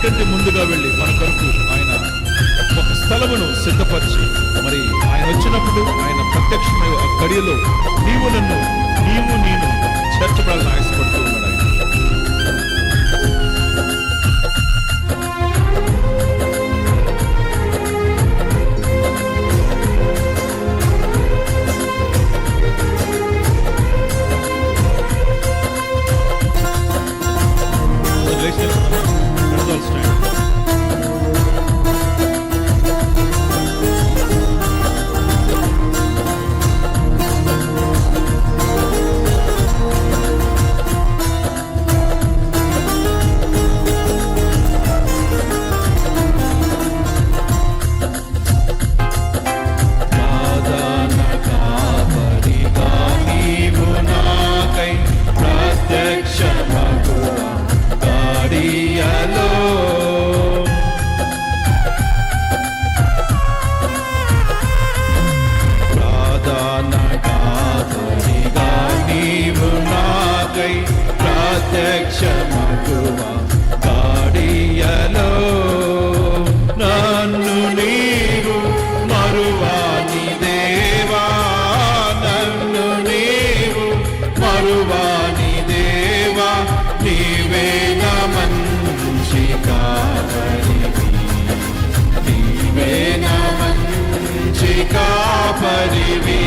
అందరికంటే ముందుగా వెళ్ళి మన కొరకు ఆయన ఒక స్థలమును సిద్ధపరిచి, మరి ఆయన వచ్చినప్పుడు ఆయన ప్రత్యక్షమైన ఆ గడియలో నీవు నేను చేర్చబడాలని ఆశపడుతూ ఉన్నాడు ఆయన. ప్రత్యక్షమగువా గాడియలో నన్ను నీవు మరువాని దేవా, నన్ను నీవు మరువాని దేవా, నీవే నా మంచి కాపరివి, నీవే నా మంచి కాపరివి.